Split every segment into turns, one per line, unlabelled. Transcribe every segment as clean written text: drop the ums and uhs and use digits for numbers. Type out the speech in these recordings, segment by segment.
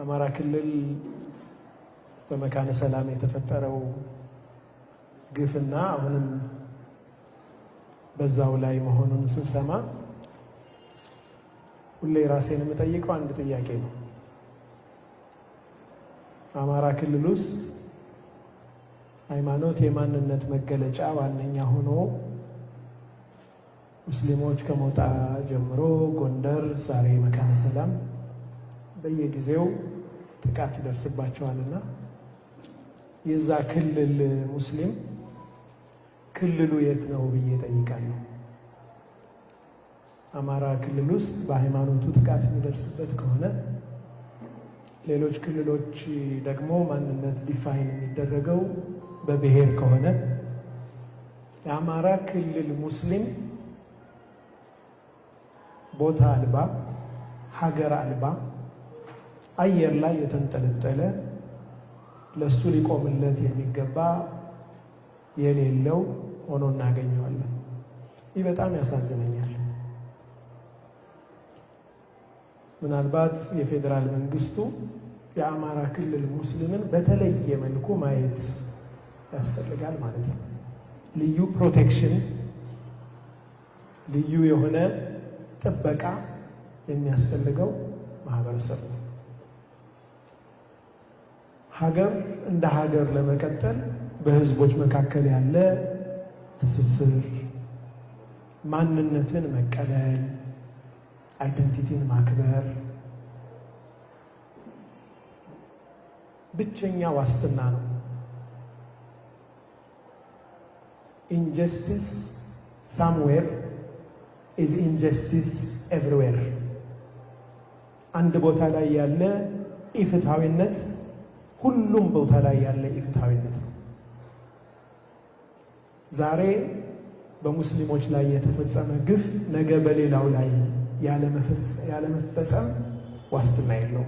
አማራ ክልል በመካነ ሰላም የተፈጠረው ግፍና አሁንም በዛው ላይ መሆኑን ስንሰማ ሁሌ ራሴን የምጠይቀው አንድ ጥያቄ ነው። አማራ ክልል ውስጥ ሃይማኖት የማንነት መገለጫ ዋነኛ ሆኖ ሙስሊሞች ከሞጣ ጀምሮ ጎንደር፣ ዛሬ መካነ ሰላም በየጊዜው ጥቃት ይደርስባቸዋልና የዛ ክልል ሙስሊም ክልሉ የት ነው ብዬ ጠይቃለሁ። አማራ ክልል ውስጥ በሃይማኖቱ ጥቃት የሚደርስበት ከሆነ ሌሎች ክልሎች ደግሞ ማንነት ዲፋይን የሚደረገው በብሔር ከሆነ የአማራ ክልል ሙስሊም ቦታ አልባ ሀገር አልባ አየር ላይ የተንጠለጠለ ለሱ ሊቆምለት የሚገባ የሌለው ሆኖ እናገኘዋለን። ይህ በጣም ያሳዝነኛል። ምናልባት የፌዴራል መንግስቱ የአማራ ክልል ሙስሊምን በተለየ መልኩ ማየት ያስፈልጋል ማለት ነው። ልዩ ፕሮቴክሽን፣ ልዩ የሆነ ጥበቃ የሚያስፈልገው ማህበረሰብ ነው። ሀገር እንደ ሀገር ለመቀጠል በህዝቦች መካከል ያለ ትስስር፣ ማንነትን መቀበል፣ አይደንቲቲን ማክበር ብቸኛ ዋስትና ነው። ኢንጀስቲስ ሳምዌር ኢዝ ኢንጀስቲስ ኤቭሪዌር። አንድ ቦታ ላይ ያለ ኢፍትሃዊነት ሁሉም ቦታ ላይ ያለ ኢፍትሃዊነት ነው። ዛሬ በሙስሊሞች ላይ የተፈጸመ ግፍ ነገ በሌላው ላይ ያለመፈጸም ዋስትና የለው።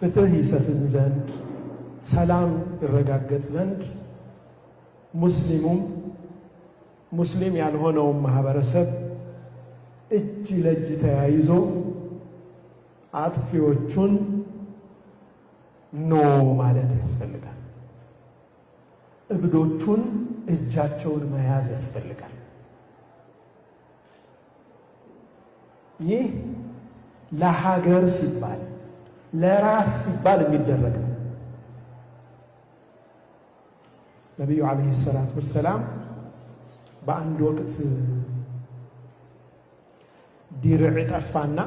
ፍትህ ይሰፍን ዘንድ፣ ሰላም ይረጋገጥ ዘንድ ሙስሊም ያልሆነውን ማህበረሰብ እጅ ለእጅ ተያይዞ አጥፊዎቹን ኖ ማለት ያስፈልጋል። እብዶቹን እጃቸውን መያዝ ያስፈልጋል። ይህ ለሀገር ሲባል ለራስ ሲባል የሚደረግ ነው። ነቢዩ ዓለይሂ ሰላቱ ወሰላም በአንድ ወቅት ዲርዕ ጠፋና